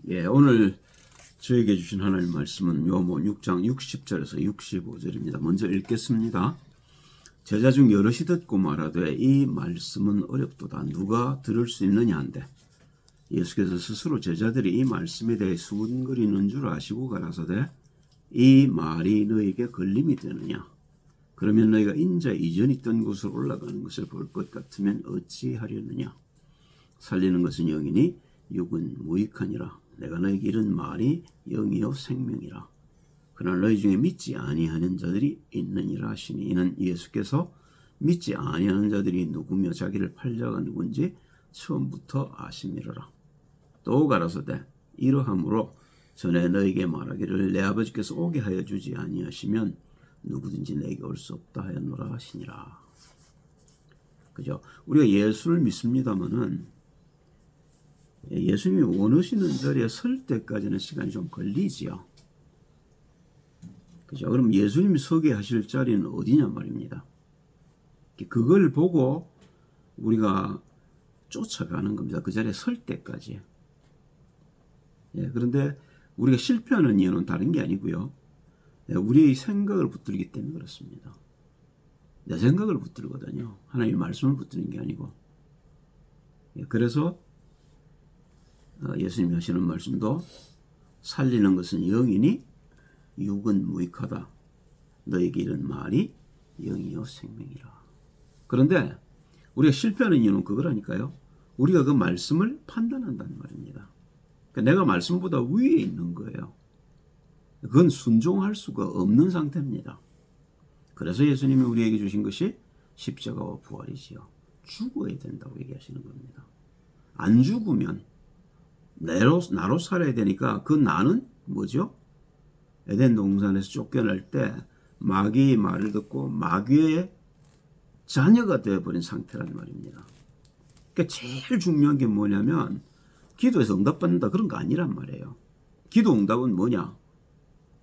오늘 저에게 주신 하나님 말씀은 요한복음 6장 60절에서 65절입니다. 먼저 읽겠습니다. 제자 중 여럿이 듣고 말하되 이 말씀은 어렵도다. 누가 들을 수 있느냐 한데 예수께서 스스로 제자들이 이 말씀에 대해 수군거리는 줄 아시고 가라사대 이 말이 너에게 걸림이 되느냐. 그러면 너희가 인자 이전 있던 곳으로 올라가는 것을 볼 것 같으면 어찌하려느냐. 살리는 것은 영이니 육은 무익하니라. 내가 너에게 이른 말이 영이요 생명이라. 그러나 너희 중에 믿지 아니하는 자들이 있느니라 하시니 이는 예수께서 믿지 아니하는 자들이 누구며 자기를 팔자가 누군지 처음부터 아심이로라. 또 가라사대 이러함으로 전에 너에게 말하기를 내 아버지께서 오게 하여 주지 아니하시면 누구든지 내게 올 수 없다 하였노라 하시니라. 그죠? 우리가 예수를 믿습니다마는 예수님이 원하시는 자리에 설 때까지는 시간이 좀 걸리지요. 그죠? 그럼 예수님이 서게 하실 자리는 어디냐 말입니다. 그걸 보고 우리가 쫓아가는 겁니다. 그 자리에 설 때까지. 그런데 우리가 실패하는 이유는 다른 게 아니고요. 우리의 생각을 붙들기 때문에 그렇습니다. 내 생각을 붙들거든요. 하나님의 말씀을 붙드는 게 아니고. 그래서 예수님이 하시는 말씀도 살리는 것은 영이니 육은 무익하다. 너에게 이른 말이 영이요 생명이라. 그런데 우리가 실패하는 이유는 그거라니까요. 우리가 그 말씀을 판단한다는 말입니다. 그러니까 내가 말씀보다 위에 있는 거예요. 그건 순종할 수가 없는 상태입니다. 그래서 예수님이 우리에게 주신 것이 십자가와 부활이지요. 죽어야 된다고 얘기하시는 겁니다. 안 죽으면 나로 살아야 되니까 그 나는 뭐죠? 에덴 동산에서 쫓겨날 때 마귀의 말을 듣고 마귀의 자녀가 되어버린 상태란 말입니다. 그러니까 제일 중요한 게 뭐냐면 기도에서 응답받는다 그런 거 아니란 말이에요. 기도 응답은 뭐냐?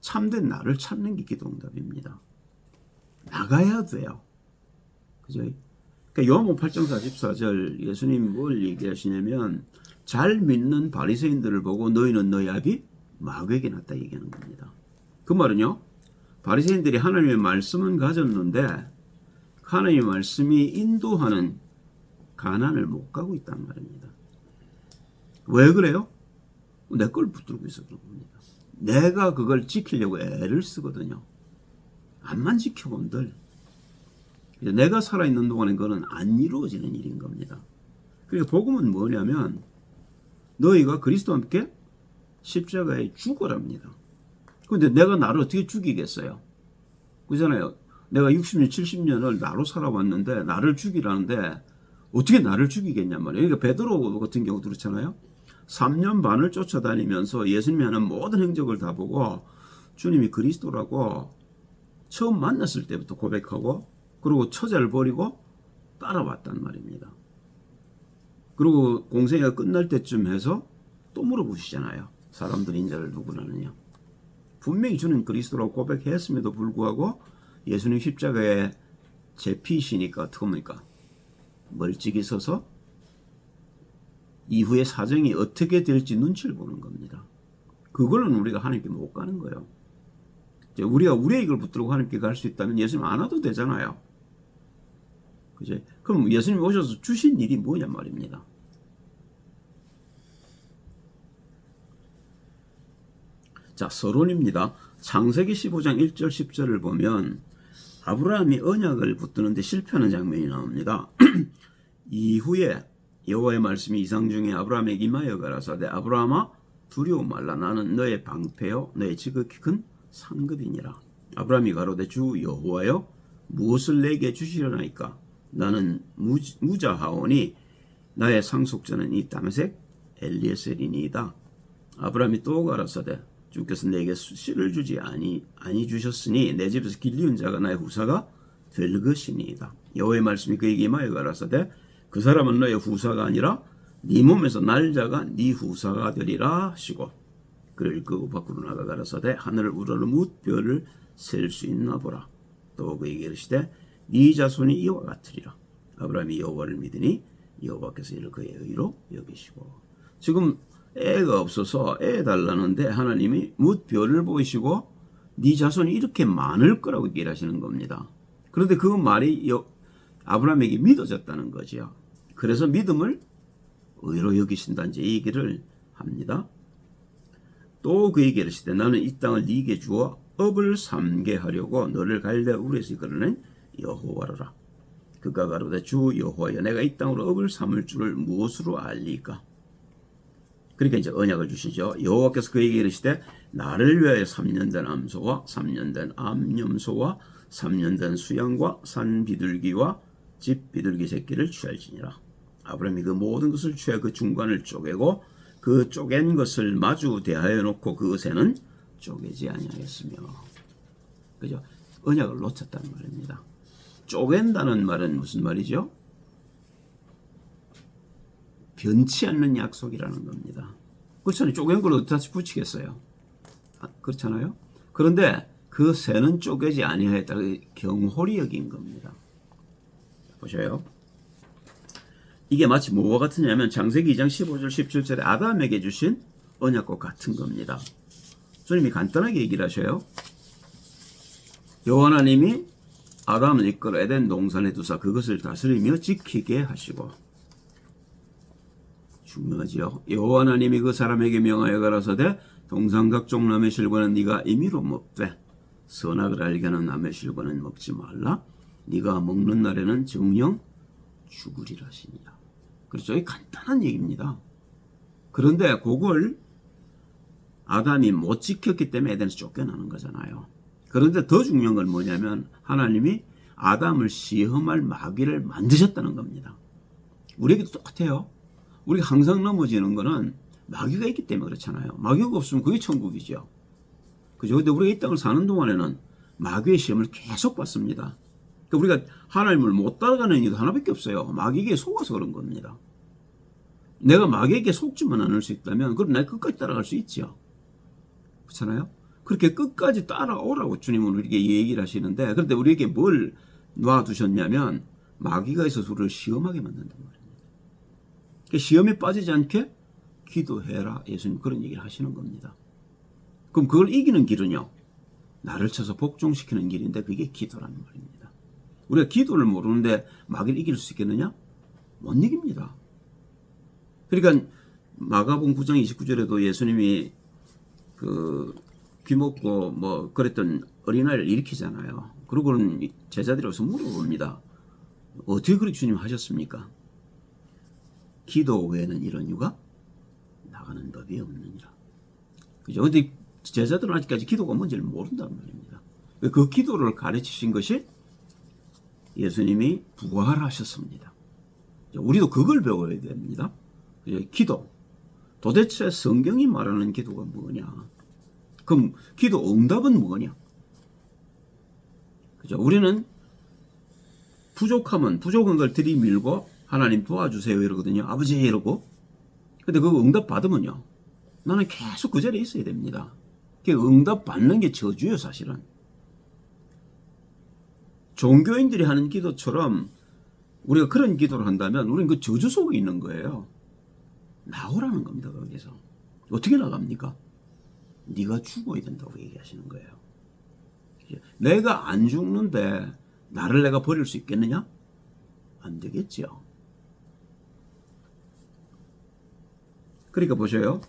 참된 나를 찾는 게 기도 응답입니다. 나가야 돼요. 그죠? 그러니까 요한복음 8장 44절 예수님이 뭘 얘기하시냐면 잘 믿는 바리새인들을 보고 너희는 너희 아비 마귀에게 났다 얘기하는 겁니다. 그 말은요. 바리새인들이 하나님의 말씀은 가졌는데 하나님의 말씀이 인도하는 가난을 못 가고 있단 말입니다. 왜 그래요? 내 걸 붙들고 있어 그런 겁니다. 내가 그걸 지키려고 애를 쓰거든요. 암만 지켜본들 내가 살아있는 동안에 그거는 안 이루어지는 일인 겁니다. 그러니까 복음은 뭐냐면 너희가 그리스도와 함께 십자가에 죽어랍니다. 그런데 내가 나를 어떻게 죽이겠어요? 그잖아요. 내가 60년, 70년을 나로 살아왔는데 나를 죽이라는데 어떻게 나를 죽이겠냔 말이에요. 그러니까 베드로 같은 경우 그렇잖아요. 3년 반을 쫓아다니면서 예수님이 하는 모든 행적을 다 보고 주님이 그리스도라고 처음 만났을 때부터 고백하고 그리고 처자를 버리고 따라왔단 말입니다. 그리고 공생애가 끝날 때쯤 해서 또 물어보시잖아요. 사람들이 인자를 누구라느냐. 분명히 주는 그리스도라고 고백했음에도 불구하고 예수님 십자가에 제 피시니까 어떻게 합니까? 멀찍이 서서 이후의 사정이 어떻게 될지 눈치를 보는 겁니다. 그걸로는 우리가 하나님께 못 가는 거예요. 우리가 우리의 이걸 붙들고 하나님께 갈 수 있다면 예수님 안 와도 되잖아요. 그죠? 그럼 예수님 오셔서 주신 일이 뭐냐 말입니다. 자, 서론입니다. 창세기 15장 1절 10절을 보면 아브라함이 언약을 붙드는데 실패하는 장면이 나옵니다. 이후에 여호와의 말씀이 이상 중에 아브라함에게 임하여 가라사대 아브라함아 두려워 말라. 나는 너의 방패요 너의 지극히 큰 상급이니라. 아브라함이 가로되 주 여호와여 무엇을 내게 주시려나이까. 나는 무자하오니 나의 상속자는 이 다메섹 엘리에셀이니이다. 아브라함이 또 가라사대 주께서 내게 씨를 주지 아니 주셨으니 내 집에서 길리운 자가 나의 후사가 될 것이니이다. 여호와의 말씀이 그에게 임하여 가라사대 그 사람은 너의 후사가 아니라 네 몸에서 날 자가 네 후사가 되리라 하시고 그를 이끌고 밖으로 나가 가라사대 하늘을 우러러 뭇별을 셀 수 있나 보라. 또 그에게 이르시되 네 자손이 이와 같으리라. 아브라함이 여호와를 믿으니 여호와께서 이를 그의 의로 여기시고. 지금 애가 없어서 애 달라는데 하나님이 뭇 별을 보이시고 네 자손이 이렇게 많을 거라고 얘기를 하시는 겁니다. 그런데 그 말이 아브라함에게 믿어졌다는 거죠. 그래서 믿음을 의로 여기신다 이제 이 얘기를 합니다. 또 그에게 이르시되 나는 이 땅을 네게 주어 업을 삼게 하려고 너를 갈대아 우르에서 이끌어낸 여호와로라. 그가 가로되 주 여호와여 내가 이 땅으로 업을 삼을 줄을 무엇으로 알리까? 그러니까 이제 언약을 주시죠. 여호와께서 그에게 이르시되 나를 위하여 3년 된 암소와 3년 된 암염소와 3년 된 수양과 산 비둘기와 집 비둘기 새끼를 취할지니라. 아브라함이 그 모든 것을 취해 그 중간을 쪼개고 그 쪼갠 것을 마주 대하여 놓고 그것에는 쪼개지 아니하였으며. 그죠? 언약을 놓쳤다는 말입니다. 쪼갠다는 말은 무슨 말이죠? 변치 않는 약속이라는 겁니다. 그렇잖아요. 쪼갠 걸 어디다 붙이겠어요? 그렇잖아요. 그런데 그 새는 쪼개지 아니하였다. 경홀히 여긴 겁니다. 보셔요. 이게 마치 뭐와 같으냐면 창세기 2장 15절 17절에 아담에게 주신 언약과 같은 겁니다. 주님이 간단하게 얘기를 하셔요. 여호와 하나님이 아담을 이끌어 에덴 동산에 두사 그것을 다스리며 지키게 하시고, 중요하지요. 여호와 하나님이 그 사람에게 명하여 가라사대 동산 각종 나무의 실과는 네가 임의로 먹되 선악을 알게 하는 나무의 실과는 먹지 말라. 네가 먹는 날에는 정령 죽으리라 하시니라. 그렇죠. 이 간단한 얘기입니다. 그런데 그걸 아담이 못 지켰기 때문에 에덴에서 쫓겨나는 거잖아요. 그런데 더 중요한 건 뭐냐면 하나님이 아담을 시험할 마귀를 만드셨다는 겁니다. 우리에게도 똑같아요. 우리가 항상 넘어지는 거는 마귀가 있기 때문에 그렇잖아요. 마귀가 없으면 그게 천국이죠. 그죠? 근데 우리가 이 땅을 사는 동안에는 마귀의 시험을 계속 받습니다. 그러니까 우리가 하나님을 못 따라가는 이유도 하나밖에 없어요. 마귀에게 속아서 그런 겁니다. 내가 마귀에게 속지만 않을 수 있다면 그럼 내가 끝까지 따라갈 수 있죠. 그렇잖아요. 그렇게 끝까지 따라오라고 주님은 우리에게 얘기를 하시는데, 그런데 우리에게 뭘 놔두셨냐면 마귀가 있어서 우리를 시험하게 만든단 말입니다. 그러니까 시험에 빠지지 않게 기도해라. 예수님 그런 얘기를 하시는 겁니다. 그럼 그걸 이기는 길은요, 나를 쳐서 복종시키는 길인데 그게 기도라는 말입니다. 우리가 기도를 모르는데 마귀를 이길 수 있겠느냐? 못 이깁니다. 그러니까 마가복음 9장 29절에도 예수님이 귀 먹고 뭐 그랬던 어린아이를 일으키잖아요. 그러고는 제자들이 와서 물어봅니다. 어떻게 그렇게 주님 하셨습니까? 기도 외에는 이런 이유가 나가는 법이 없느니라. 그죠? 근데 제자들은 아직까지 기도가 뭔지를 모른단 말입니다. 그 기도를 가르치신 것이 예수님이 부활하셨습니다. 우리도 그걸 배워야 됩니다. 기도. 도대체 성경이 말하는 기도가 뭐냐? 그럼 기도 응답은 뭐냐? 그죠? 우리는 부족한 걸 들이밀고 하나님 도와주세요 이러거든요. 아버지 이러고. 근데 그거 응답 받으면요, 나는 계속 그 자리에 있어야 됩니다. 응답 받는 게 저주예요, 사실은. 종교인들이 하는 기도처럼 우리가 그런 기도를 한다면 우리는 그 저주 속에 있는 거예요. 나오라는 겁니다. 거기서 어떻게 나갑니까? 네가 죽어야 된다고 얘기하시는 거예요. 내가 안 죽는데 나를 내가 버릴 수 있겠느냐? 안 되겠죠. 그러니까 보세요.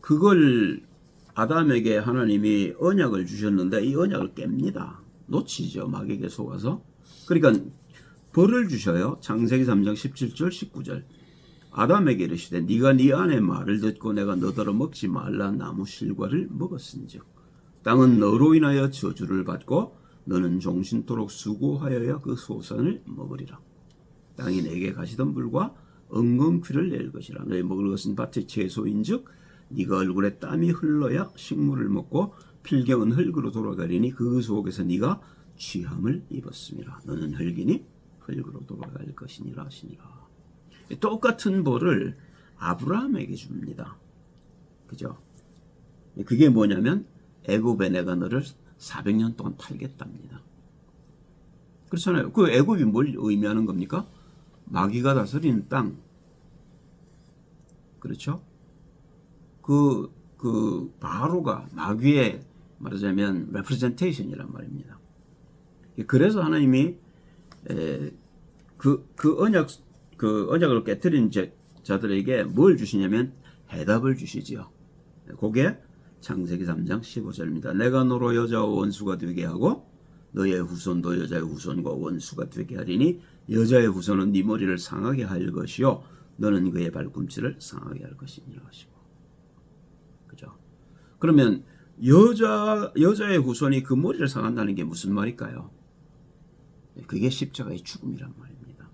그걸 아담에게 하나님이 언약을 주셨는데 이 언약을 깹니다. 놓치죠. 마귀에게 속아서. 그러니까 벌을 주셔요. 창세기 3장 17절 19절. 아담에게 이르시되 네가 네 아내 말을 듣고 내가 너더러 먹지 말라 나무 실과를 먹었은즉 땅은 너로 인하여 저주를 받고 너는 종신토록 수고하여야 그 소산을 먹으리라. 땅이 내게 가시던 불과 엉겅퀴를 낼 것이라. 너희 먹을 것은 밭의 채소인즉 네가 얼굴에 땀이 흘러야 식물을 먹고 필경은 흙으로 돌아가리니 그 속에서 네가 취함을 입었음이라. 너는 흙이니 흙으로 돌아갈 것이니라 하시니라. 똑같은 벌을 아브라함에게 줍니다. 그죠? 그게 뭐냐면 애굽에 내가 너를 400년 동안 팔겠답니다. 그렇잖아요. 그 애굽이 뭘 의미하는 겁니까? 마귀가 다스리는 땅. 그렇죠? 그 바로가 마귀의 말하자면 representation이란 말입니다. 그래서 하나님이 그 언약을 깨뜨린 자들에게 뭘 주시냐면 해답을 주시지요. 그게 창세기 3장 15절입니다. 내가 너로 여자와 원수가 되게 하고 너의 후손도 여자의 후손과 원수가 되게 하리니 여자의 후손은 네 머리를 상하게 할 것이요 너는 그의 발꿈치를 상하게 할 것이니라 하시고. 그죠? 그러면 여자의 후손이 그 머리를 상한다는 게 무슨 말일까요? 그게 십자가의 죽음이란 말입니다.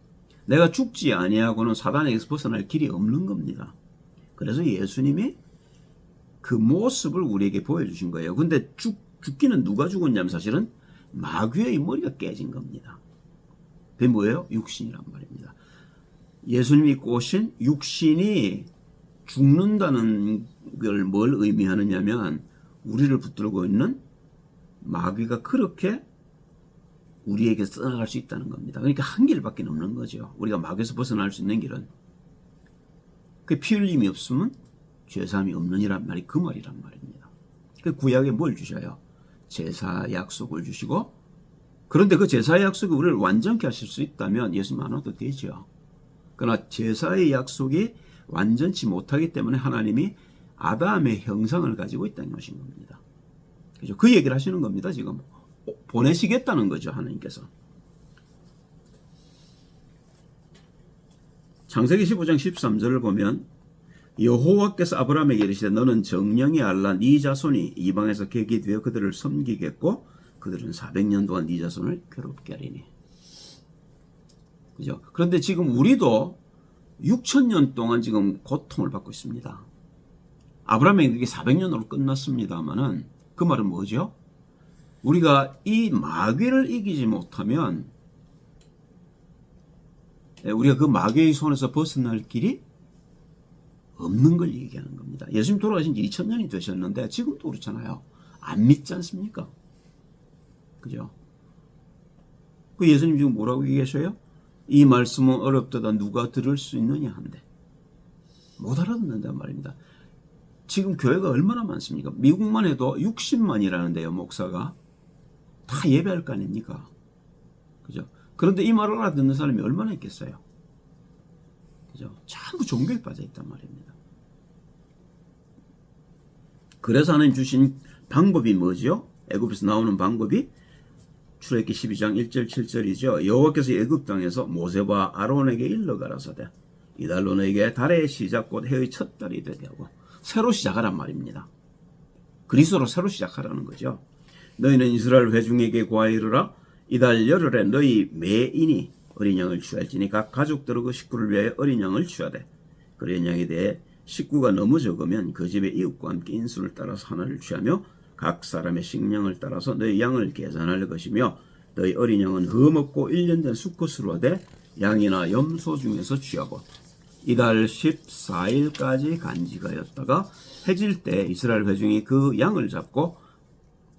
내가 죽지 아니하고는 사단에게서 벗어날 길이 없는 겁니다. 그래서 예수님이 그 모습을 우리에게 보여주신 거예요. 근데 죽기는 누가 죽었냐면 사실은 마귀의 머리가 깨진 겁니다. 그게 뭐예요? 육신이란 말입니다. 예수님이 꼬신 육신이 죽는다는 걸 뭘 의미하느냐면 우리를 붙들고 있는 마귀가 그렇게 우리에게 떠나갈 수 있다는 겁니다. 그러니까 한 길밖에 없는 거죠. 우리가 마귀에서 벗어날 수 있는 길은. 그 피 흘림이 없으면 죄사함이 없느니란 말이 그 말이란 말입니다. 그 구약에 뭘 주셔요? 제사 약속을 주시고, 그런데 그 제사의 약속이 우리를 완전케 하실 수 있다면 예수님 안 와도 되죠. 그러나 제사의 약속이 완전치 못하기 때문에 하나님이 아담의 형상을 가지고 이 땅에 오신 겁니다. 그죠? 그 얘기를 하시는 겁니다. 지금 보내시겠다는 거죠. 하나님께서. 창세기 15장 13절을 보면 여호와께서 아브라함에게 이르시되 너는 정령이 알라 네 자손이 이방에서 객이 되어 그들을 섬기겠고 그들은 400년 동안 네 자손을 괴롭게 하리니. 그죠? 그런데 지금 우리도 6,000년 동안 지금 고통을 받고 있습니다. 아브라함에게 그게 400년으로 끝났습니다만은 그 말은 뭐죠? 우리가 이 마귀를 이기지 못하면 우리가 그 마귀의 손에서 벗어날 길이 없는 걸 얘기하는 겁니다. 예수님 돌아가신 지 2000년이 되셨는데 지금도 그렇잖아요. 안 믿지 않습니까? 그죠? 그 예수님 지금 뭐라고 얘기하셔요? 이 말씀은 어렵도다 누가 들을 수 있느냐 한데 못 알아듣는단 말입니다. 지금 교회가 얼마나 많습니까? 미국만 해도 60만이라는데요. 목사가 다 예배할 거 아닙니까? 그죠? 그런데 이 말을 알아듣는 사람이 얼마나 있겠어요? 그죠? 전부 종교에 빠져 있단 말입니다. 그래서 하나님 주신 방법이 뭐죠? 애굽에서 나오는 방법이 출애굽기 12장 1절 7절이죠. 여호와께서 애굽 땅에서 모세와 아론에게 일러 가라사대 이달로 너에게 달의 시작 곧 해의 첫 달이 되게 하고 새로 시작하란 말입니다. 그리스도로 새로 시작하라는 거죠. 너희는 이스라엘 회중에게 고하여 이르라 이달 열흘에 너희 매인이 어린 양을 취할지니 각 가족들의 그 식구를 위하여 어린 양을 취하되 그 어린 양에 대해 식구가 너무 적으면 그 집의 이웃과 함께 인수를 따라서 하나를 취하며 각 사람의 식량을 따라서 너희 양을 계산할 것이며 너희 어린 양은 흠없고 1년 된 수컷으로 하되 양이나 염소 중에서 취하고 이달 14일까지 간직하였다가 해질 때 이스라엘 회중이 그 양을 잡고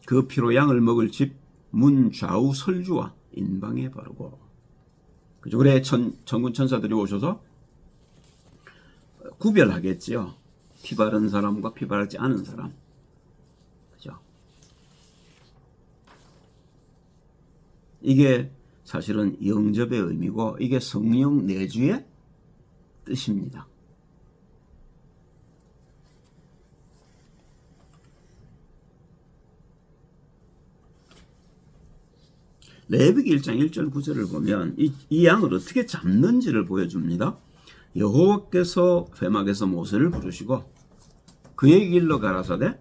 그 피로 양을 먹을 집 문 좌우 설주와 인방에 바르고. 그죠? 그래 천군 천사들이 오셔서 구별하겠지요. 피 바른 사람과 피 바르지 않은 사람. 그죠? 이게 사실은 영접의 의미고 이게 성령 내주의 뜻입니다. 레위기 1장 1절 9절을 보면 이 양을 어떻게 잡는지를 보여줍니다. 여호와께서 회막에서 모세를 부르시고 그의 길로 가라사대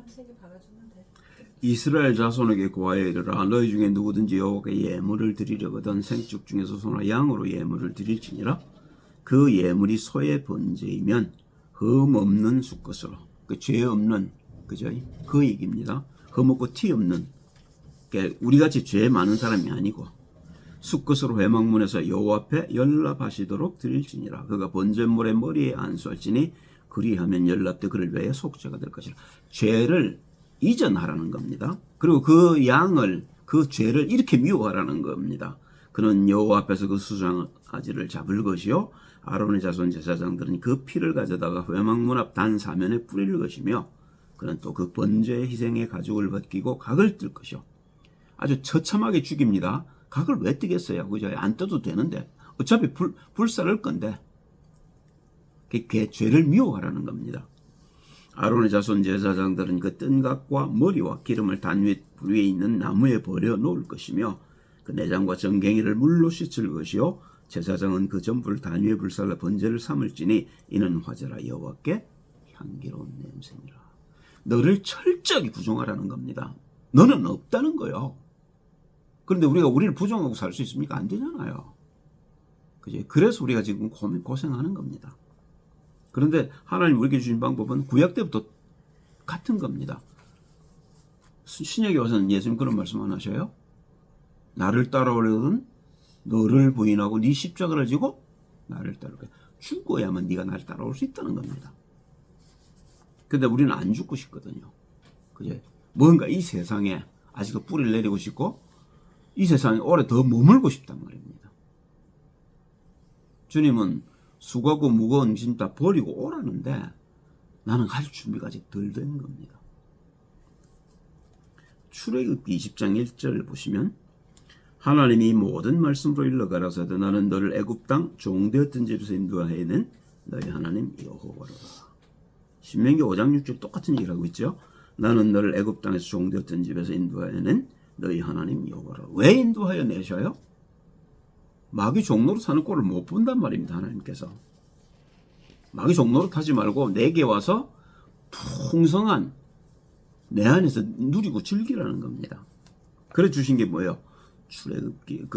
세게 박아주면 돼. 이스라엘 자손에게 고하여 이르라 너희 중에 누구든지 여호와께 예물을 드리려거든 생축 중에서 소나 양으로 예물을 드릴지니라 그 예물이 소의 번제이면 흠 없는 수것으로 그 죄 없는 그죠 그 얘기입니다. 흠 없고 티 없는 우리같이 죄 많은 사람이 아니고 수것으로 회막문에서 여호와 앞에 연락하시도록 드릴지니라 그가 번제물의 머리에 안수할지니 그리하면 연락 때 그를 위하여 속죄가 될 것이라 죄를 이전하라는 겁니다. 그리고 그 양을 그 죄를 이렇게 미워하라는 겁니다. 그는 여호와 앞에서 그 수송아지를 잡을 것이요 아론의 자손 제사장들은 그 피를 가져다가 회막문 앞 단 사면에 뿌릴 것이며 그는 또 그 번제의 희생의 가죽을 벗기고 각을 뜰 것이요 아주 처참하게 죽입니다. 각을 왜 뜨겠어요? 그죠? 안 떠도 되는데 어차피 불살을 건데 그게 죄를 미워하라는 겁니다. 아론의 자손 제사장들은 그 뜬 각과 머리와 기름을 단 위에 있는 나무에 버려 놓을 것이며 그 내장과 정갱이를 물로 씻을 것이요 제사장은 그 전부를 단 위에 불살라 번제를 삼을지니 이는 화제라 여호와께 향기로운 냄새니라. 너를 철저히 부정하라는 겁니다. 너는 없다는 거요. 그런데 우리가 우리를 부정하고 살 수 있습니까? 안 되잖아요. 그죠? 그래서 우리가 지금 고생하는 겁니다. 그런데 하나님 우리에게 주신 방법은 구약 때부터 같은 겁니다. 신약에 와서는 예수님 그런 말씀 안 하셔요? 나를 따라오려거든 너를 부인하고 네 십자가를 지고 나를 따르게 죽어야만 네가 나를 따라올 수 있다는 겁니다. 근데 우리는 안 죽고 싶거든요. 그제 뭔가 이 세상에 아직도 뿌리를 내리고 싶고 이 세상에 오래 더 머물고 싶단 말입니다. 주님은 수고하고 무거운 짐 다 버리고 오라는데 나는 갈 준비가 아직 덜 된 겁니다. 출애굽기 20장 1절을 보시면 하나님이 모든 말씀으로 일러가라사대 나는 너를 애굽 땅 종되었던 집에서 인도하여낸 너희 하나님 여호와라. 신명기 5장 6절 똑같은 얘기를 하고 있죠. 나는 너를 애굽 땅에서 종되었던 집에서 인도하여낸 너희 하나님 여호와라. 왜 인도하여 내셔요? 마귀 종로로 사는 꼴을 못 본단 말입니다. 하나님께서 마귀 종로로 타지 말고 내게 와서 풍성한 내 안에서 누리고 즐기라는 겁니다. 그래 주신 게 뭐예요? 출애굽기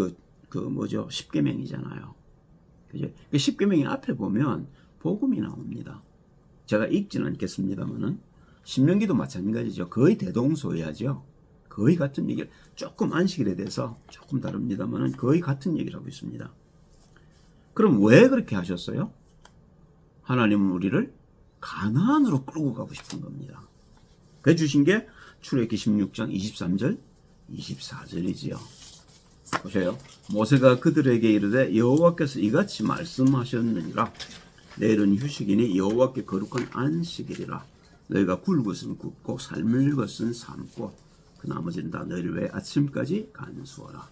뭐죠? 십계명이잖아요. 그죠? 그 십계명의 앞에 보면 복음이 나옵니다. 제가 읽지는 않겠습니다만은 신명기도 마찬가지죠. 거의 대동소이하죠. 거의 같은 얘기를 조금 안식일에 대해서 조금 다릅니다만은 거의 같은 얘기를 하고 있습니다. 그럼 왜 그렇게 하셨어요? 하나님은 우리를 가나안으로 끌고 가고 싶은 겁니다. 그래 주신 게 출애굽기 16장 23절 24절이지요. 보세요. 모세가 그들에게 이르되 여호와께서 이같이 말씀하셨느니라. 내일은 휴식이니 여호와께 거룩한 안식일이라. 너희가 굴 것은 굽고 삶을 것은 삶고 그 나머지는 다 너희를 위해 아침까지 간수하라.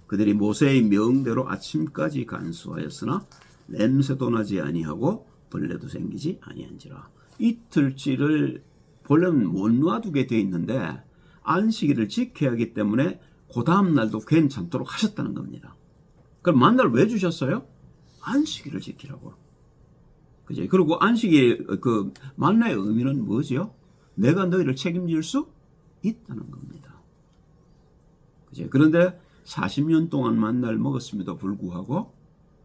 그들이 모세의 명대로 아침까지 간수하였으나 냄새도 나지 아니하고 벌레도 생기지 아니한지라. 이틀치를 벌레는 못 놔두게 되어 있는데 안식일을 지켜야 하기 때문에 그 다음 날도 괜찮도록 하셨다는 겁니다. 그럼 만날 왜 주셨어요? 안식일을 지키라고. 그죠? 그리고 안식일 그 만나의 의미는 뭐죠? 내가 너희를 책임질 수 있다는 겁니다. 그죠? 그런데 40년 동안 만날 먹었음에도 불구하고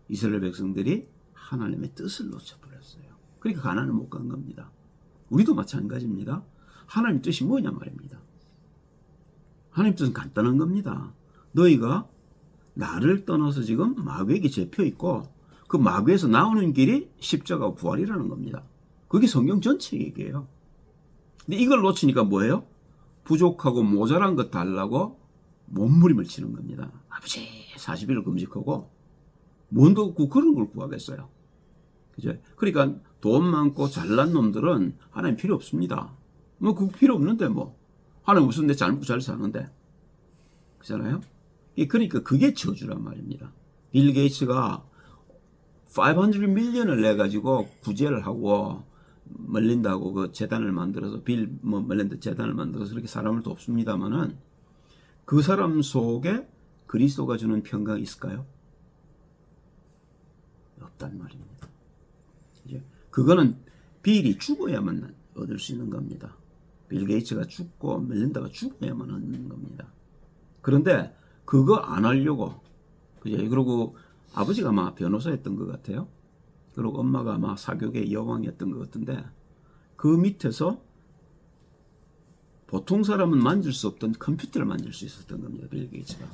이스라엘 백성들이 하나님의 뜻을 놓쳐버렸어요. 그러니까 가나안을 못 간 겁니다. 우리도 마찬가지입니다. 하나님 뜻이 뭐냐 말입니다. 하나님 뜻은 간단한 겁니다. 너희가 나를 떠나서 지금 마귀에게 잡혀 있고 그 마귀에서 나오는 길이 십자가와 부활이라는 겁니다. 그게 성경 전체 얘기예요. 근데 이걸 놓치니까 뭐예요? 부족하고 모자란 것 달라고 몸부림을 치는 겁니다. 아버지 40일을 금식하고 뭔도 없고 그런 걸 구하겠어요. 그죠? 그러니까 돈 많고 잘난 놈들은 하나님 필요 없습니다. 뭐 그 필요 없는데 뭐 하나님 무슨 내 잘 먹고 잘 사는데 그잖아요. 그러니까 그게 저주란 말입니다. 빌 게이츠가 500 밀리언을 내 가지고 구제를 하고 멀린다고 그 재단을 만들어서 멀린다 재단을 만들어서 그렇게 사람을 돕습니다만은 그 사람 속에 그리스도가 주는 평강이 있을까요? 없단 말입니다. 그거는 빌이 죽어야만 얻을 수 있는 겁니다. 빌 게이츠가 죽고 멜린다가 죽어야만 하는 겁니다. 그런데 그거 안 하려고, 그죠? 그리고 아버지가 아마 변호사였던 것 같아요. 그리고 엄마가 아마 사교계 여왕이었던 것 같은데, 그 밑에서 보통 사람은 만질 수 없던 컴퓨터를 만질 수 있었던 겁니다. 빌 게이츠가.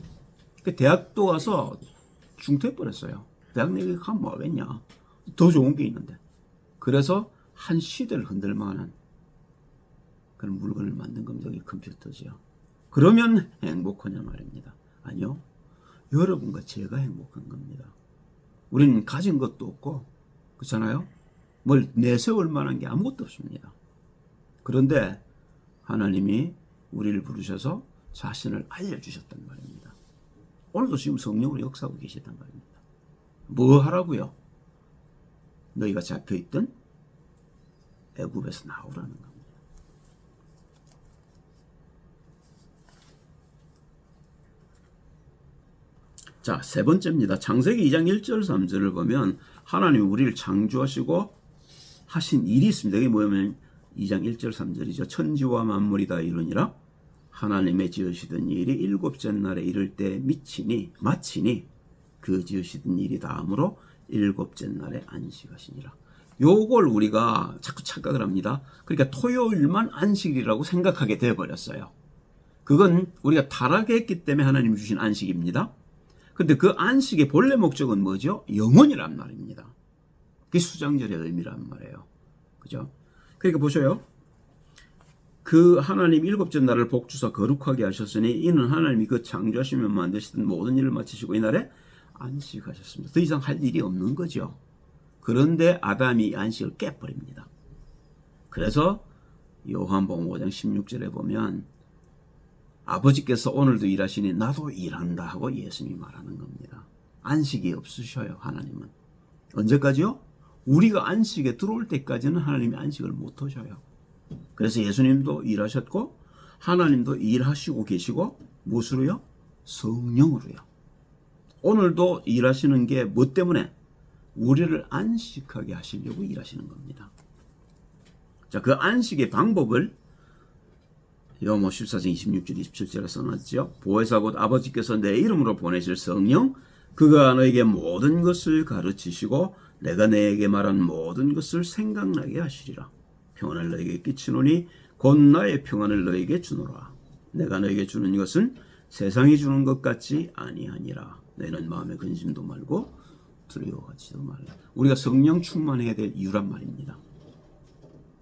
그 대학도 가서 중퇴해버렸어요. 대학 내기 가면 뭐 하겠냐. 더 좋은 게 있는데. 그래서 한 시대를 흔들 만한 그런 물건을 만든 겁니다. 이 컴퓨터지요. 그러면 행복하냐 말입니다. 아니요. 여러분과 제가 행복한 겁니다. 우리는 가진 것도 없고, 그렇잖아요? 뭘 내세울 만한 게 아무것도 없습니다. 그런데 하나님이 우리를 부르셔서 자신을 알려주셨단 말입니다. 오늘도 지금 성령으로 역사하고 계시단 말입니다. 뭐 하라고요? 너희가 잡혀있던 애굽에서 나오라는 겁니다. 자, 세 번째입니다. 창세기 2장 1절 3절을 보면 하나님이 우리를 창조하시고 하신 일이 있습니다. 이게 뭐냐면 2장 1절 3절이죠. 천지와 만물이 다 이루니라 하나님의 지으시던 일이 일곱째 날에 이를 때 마치니 그 지으시던 일이 다음으로 일곱째 날에 안식하시니라. 요걸 우리가 자꾸 착각을 합니다. 그러니까 토요일만 안식이라고 생각하게 되어버렸어요. 그건 우리가 타락했기 때문에 하나님이 주신 안식입니다. 근데 그 안식의 본래 목적은 뭐죠? 영원이란 말입니다. 그게 수장절의 의미란 말이에요. 그죠? 그러니까 보셔요. 그 하나님 일곱째 날을 복주사 거룩하게 하셨으니 이는 하나님이 그 창조하시며 만드시던 모든 일을 마치시고 이날에 안식하셨습니다. 더 이상 할 일이 없는 거죠. 그런데 아담이 안식을 깨버립니다. 그래서 요한복음 5장 16절에 보면 아버지께서 오늘도 일하시니 나도 일한다 하고 예수님이 말하는 겁니다. 안식이 없으셔요. 하나님은. 언제까지요? 우리가 안식에 들어올 때까지는 하나님이 안식을 못 하셔요. 그래서 예수님도 일하셨고 하나님도 일하시고 계시고 무엇으로요? 성령으로요. 오늘도 일하시는 게 뭐 때문에? 우리를 안식하게 하시려고 일하시는 겁니다. 자, 그 안식의 방법을 요모 14장 26절 27절에 써놨죠. 보혜사 곧 아버지께서 내 이름으로 보내실 성령 그가 너에게 모든 것을 가르치시고 내가 너에게 말한 모든 것을 생각나게 하시리라. 평안을 너에게 끼치노니 곧 나의 평안을 너에게 주노라. 내가 너에게 주는 것은 세상이 주는 것 같지 아니하니라. 너희는 마음에 근심도 말고 두려워하지도 말라. 우리가 성령 충만해야 될 이유란 말입니다.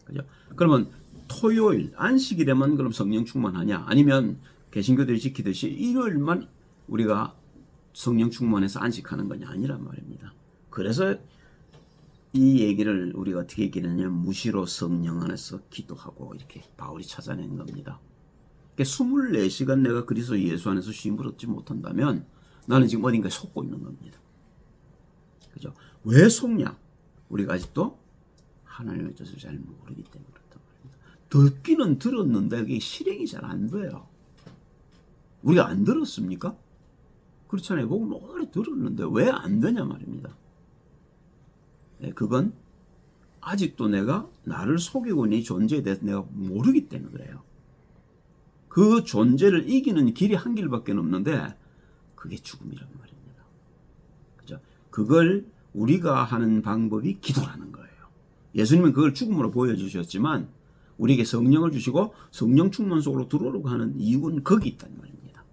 그죠? 그러면 토요일 안식일에만 그럼 성령 충만하냐? 아니면 개신교들이 지키듯이 일요일만 우리가 성령 충만해서 안식하는 거냐? 아니란 말입니다. 그래서 이 얘기를 우리가 어떻게 얘기하냐면 무시로 성령 안에서 기도하고 이렇게 바울이 찾아낸 겁니다. 그러니까 24시간 내가 그리스도 예수 안에서 쉼을 얻지 못한다면 나는 지금 어딘가에 속고 있는 겁니다. 그죠? 왜 속냐? 우리가 아직도 하나님의 뜻을 잘 모르기 때문에 그렇단 말입니다. 듣기는 들었는데 그게 실행이 잘 안 돼요. 우리가 안 들었습니까? 그렇잖아요. 복음 오래 들었는데 왜 안 되냐 말입니다. 네, 그건 아직도 내가 나를 속이고 있는 이 존재에 대해서 내가 모르기 때문에 그래요. 그 존재를 이기는 길이 한 길밖에 없는데 그게 죽음이란 말입니다. 그죠? 그걸 우리가 하는 방법이 기도라는 거예요. 예수님은 그걸 죽음으로 보여주셨지만 우리에게 성령을 주시고 성령 충만 속으로 들어오려고 하는 이유는 거기 있단 말입니다.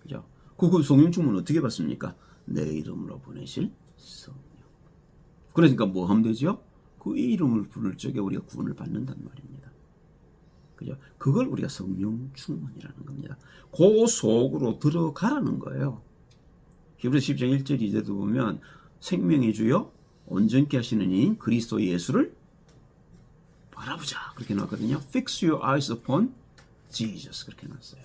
그죠? 그 성령 충만은 어떻게 받습니까? 내 이름으로 보내실 성령. 그러니까 뭐 하면 되죠? 그 이름을 부를 적에 우리가 구원을 받는단 말입니다. 그죠? 그걸 우리가 성령 충만이라는 겁니다. 그 속으로 들어가라는 거예요. 히브리서 10장 1절 2절도 보면 생명의 주여 온전케 하시는 이인 그리스도 예수를 바라보자 그렇게 나왔거든요. Fix your eyes upon Jesus 그렇게 나왔어요.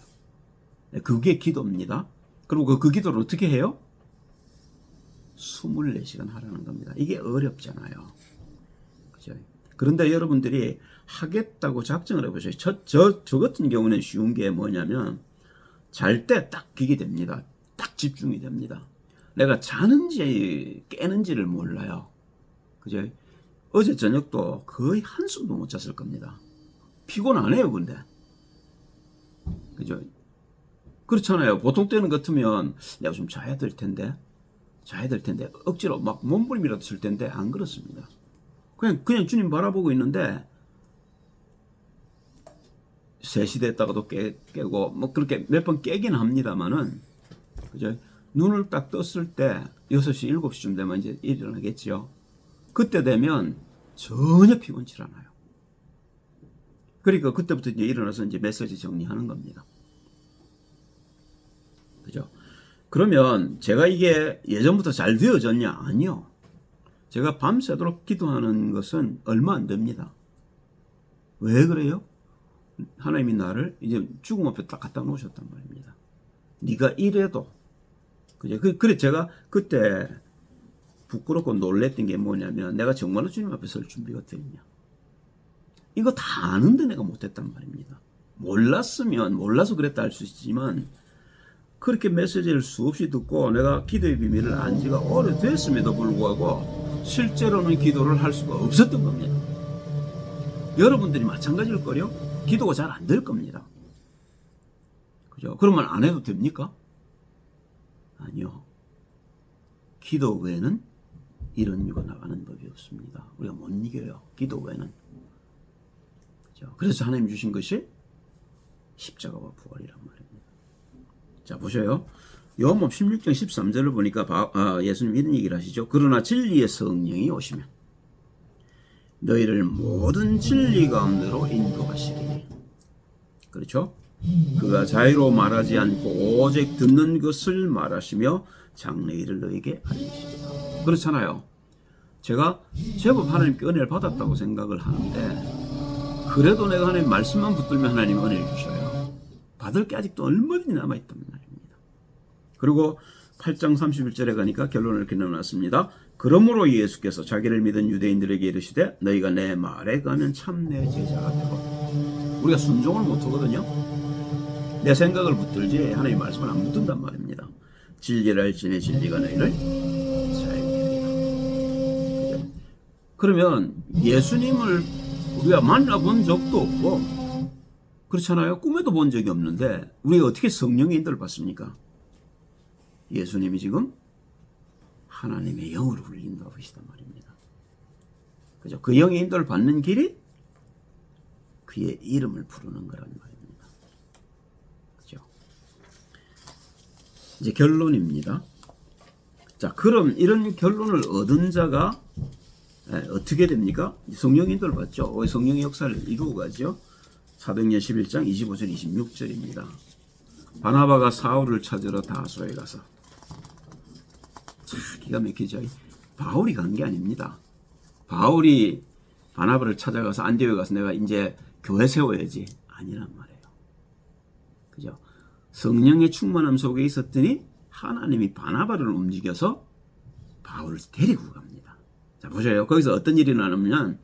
그게 기도입니다. 그리고 그 기도를 어떻게 해요? 24시간 하라는 겁니다. 이게 어렵잖아요. 그죠? 그런데 여러분들이 하겠다고 작정을 해보세요. 저 같은 경우는 쉬운 게 뭐냐면 잘 때 딱 그게 됩니다. 딱 집중이 됩니다. 내가 자는지 깨는지를 몰라요. 그죠? 어제 저녁도 거의 한숨도 못 잤을 겁니다. 피곤 안 해요, 근데. 그죠? 그렇잖아요. 보통 때는 같으면 내가 좀 자야 될 텐데 억지로 막 몸부림이라도 쓸 텐데 안 그렇습니다. 그냥 주님 바라보고 있는데 3시 됐다가도 깨고 뭐 그렇게 몇 번 깨긴 합니다만은, 그죠? 눈을 딱 떴을 때 6시, 7시쯤 되면 이제 일어나겠죠. 그때 되면 전혀 피곤치 않아요. 그러니까 그때부터 이제 일어나서 이제 메시지 정리하는 겁니다. 그죠? 그러면 제가 이게 예전부터 잘 되어졌냐? 아니요. 제가 밤새도록 기도하는 것은 얼마 안 됩니다. 왜 그래요? 하나님이 나를 이제 죽음 앞에 딱 갖다 놓으셨단 말입니다. 네가 이래도, 그죠? 그래 제가 그때 부끄럽고 놀랬던 게 뭐냐면, 내가 정말로 주님 앞에 설 준비가 되었냐? 이거 다 아는데 내가 못했단 말입니다. 몰라서 그랬다 할 수 있지만, 그렇게 메시지를 수없이 듣고 내가 기도의 비밀을 안 지가 오래됐음에도 불구하고 실제로는 기도를 할 수가 없었던 겁니다. 여러분들이 마찬가지일 거요. 기도가 잘 안 될 겁니다. 그죠? 그러면 안 해도 됩니까? 아니요. 기도 외에는 이런 이유가 나가는 법이 없습니다. 우리가 못 이겨요. 기도 외에는. 그죠? 그래서 하나님 주신 것이 십자가와 부활이란 말입니다. 자, 보셔요. 요한복음 16장 13절을 보니까 예수님 이런 얘기를 하시죠. 그러나 진리의 성령이 오시면 너희를 모든 진리 가운데로 인도하시리니. 그렇죠? 그가 자유로 말하지 않고 오직 듣는 것을 말하시며 장래 일을 너에게 알리시리라. 그렇잖아요. 제가 제법 하나님께 은혜를 받았다고 생각을 하는데, 그래도 내가 하나님 말씀만 붙들면 하나님 은혜를 주셔요. 받을 게 아직도 얼마든지 남아있단 말입니다. 그리고 8장 31절에 가니까 결론을 이렇게 내놨습니다. 그러므로 예수께서 자기를 믿은 유대인들에게 이르시되 너희가 내 말에 가면 참 내 제자가 되고. 우리가 순종을 못하거든요. 내 생각을 붙들지 하나님 말씀을 안 붙든단 말입니다. 진리를 알지니 진리가 너희를 자유케 하리라. 그러면 예수님을 우리가 만나본 적도 없고, 그렇잖아요. 꿈에도 본 적이 없는데 우리가 어떻게 성령의 인도를 받습니까? 예수님이 지금 하나님의 영으로 우리를 인도하고 계시단 말입니다. 그죠? 그 영의 인도를 받는 길이 그의 이름을 부르는 거란 말입니다. 그죠? 이제 결론입니다. 자, 그럼 이런 결론을 얻은 자가 어떻게 됩니까? 성령의 인도를 받죠. 성령의 역사를 이루어 가죠. 사도행전 11장 25절 26절입니다. 바나바가 사울을 찾으러 다소에 가서, 참 기가 막히죠. 바울이 간 게 아닙니다. 바울이 바나바를 찾아가서 안디옥에 가서 내가 이제 교회 세워야지, 아니란 말이에요. 그죠? 성령의 충만함 속에 있었더니 하나님이 바나바를 움직여서 바울을 데리고 갑니다. 자, 보세요. 거기서 어떤 일이 일어나냐면,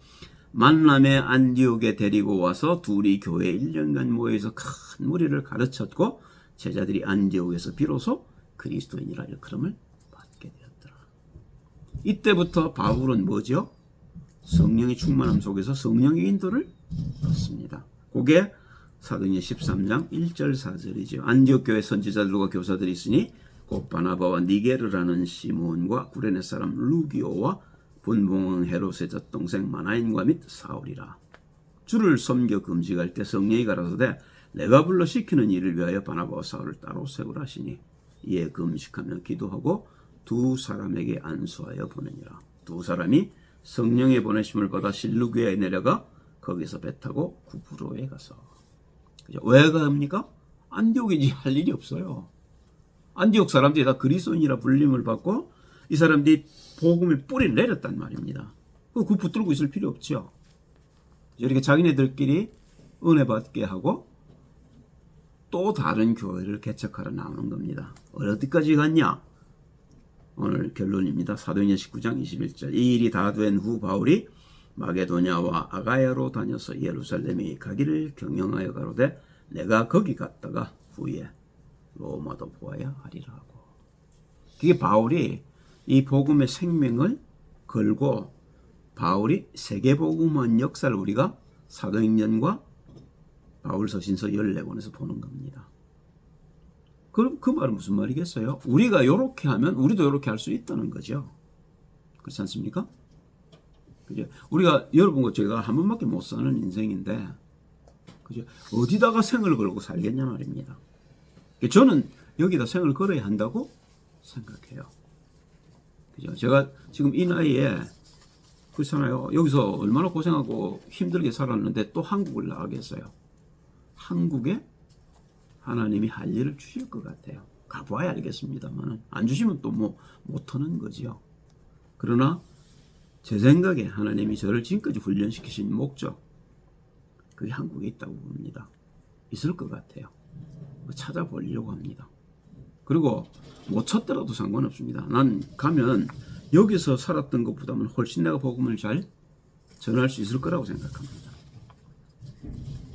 만남의 안디옥에 데리고 와서 둘이 교회 1년간 모여서 큰 무리를 가르쳤고, 제자들이 안디옥에서 비로소 그리스도인이라 일컬음을 받게 되었더라. 이때부터 바울은 뭐죠? 성령의 충만함 속에서 성령의 인도를 받습니다. 그게 사도행전 13장 1절 4절이죠. 안디옥 교회 선지자들과 교사들이 있으니 곧 바나바와 니게르라는 시몬과 구레네 사람 루기오와 분봉왕 헤롯의 젖동생 마나인과 및 사울이라. 주를 섬겨 금식할 때 성령이 가라사대 내가 불러 시키는 일을 위하여 바나바와 사울을 따로 세우라 하시니 이에 금식하며 기도하고 두 사람에게 안수하여 보내니라. 두 사람이 성령의 보내심을 받아 실루기아에 내려가 거기서 배 타고 구브로에 가서. 그죠? 왜 갑니까? 안디옥이지 할 일이 없어요. 안디옥 사람들이 다 그리스도인이라 불림을 받고 이 사람들이 복음의 뿌리를 내렸단 말입니다. 그 붙들고 있을 필요 없죠. 이렇게 자기네들끼리 은혜 받게 하고 또 다른 교회를 개척하러 나오는 겁니다. 어디까지 갔냐? 오늘 결론입니다. 사도행전 19장 21절. 이 일이 다 된 후 바울이 마게도냐와 아가야로 다녀서 예루살렘에 가기를 경영하여 가로되 내가 거기 갔다가 후에 로마도 보아야 하리라 하고. 그게 바울이 이 복음의 생명을 걸고 바울이 세계복음화 역사를 우리가 사도행전과 바울서신서 14권에서 보는 겁니다. 그럼 그 말은 무슨 말이겠어요? 우리가 이렇게 하면 우리도 이렇게 할 수 있다는 거죠. 그렇지 않습니까? 그죠? 우리가 여러분과 제가 한 번밖에 못 사는 인생인데, 그죠? 어디다가 생을 걸고 살겠냐 말입니다. 저는 여기다 생을 걸어야 한다고 생각해요. 그죠? 제가 지금 이 나이에, 그렇잖아요. 여기서 얼마나 고생하고 힘들게 살았는데 또 한국을 나가겠어요. 한국에 하나님이 할 일을 주실 것 같아요. 가봐야 알겠습니다만 안 주시면 또 뭐 못하는 거지요. 그러나 제 생각에 하나님이 저를 지금까지 훈련시키신 목적, 그게 한국에 있다고 봅니다. 있을 것 같아요. 찾아보려고 합니다. 그리고 못 찾더라도 상관없습니다. 난 가면 여기서 살았던 것보다는 훨씬 내가 복음을 잘 전할 수 있을 거라고 생각합니다.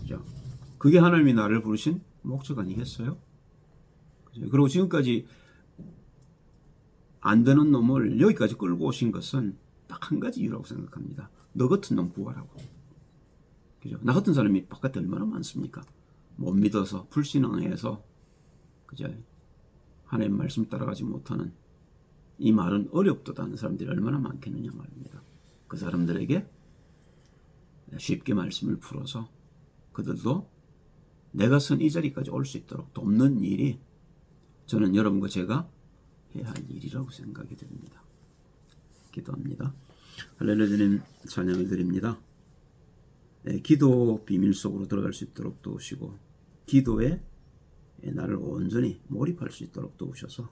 그죠? 그게 하나님이 나를 부르신 목적 아니겠어요? 그죠? 그리고 지금까지 안 되는 놈을 여기까지 끌고 오신 것은 딱 한 가지 이유라고 생각합니다. 너 같은 놈 구하라고. 그죠? 나 같은 사람이 바깥에 얼마나 많습니까? 못 믿어서, 불신앙해서, 그죠? 하나님 말씀 따라가지 못하는, 이 말은 어렵다는 사람들이 얼마나 많겠느냐 말입니다. 그 사람들에게 쉽게 말씀을 풀어서 그들도 내가 선 이 자리까지 올 수 있도록 돕는 일이 저는 여러분과 제가 해야 할 일이라고 생각이 됩니다. 기도합니다. 할렐루야. 주님 찬양을 드립니다. 기도 비밀 속으로 들어갈 수 있도록 도우시고 기도에 나를 온전히 몰입할 수 있도록 도우셔서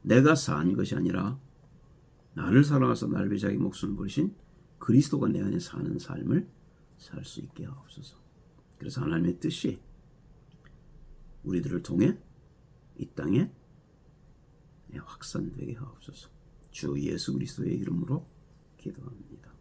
내가 산 것이 아니라 나를 사랑하사 나를 위해 자기 목숨을 버리신 그리스도가 내 안에 사는 삶을 살 수 있게 하옵소서. 그래서 하나님의 뜻이 우리들을 통해 이 땅에 확산되게 하옵소서. 주 예수 그리스도의 이름으로 기도합니다.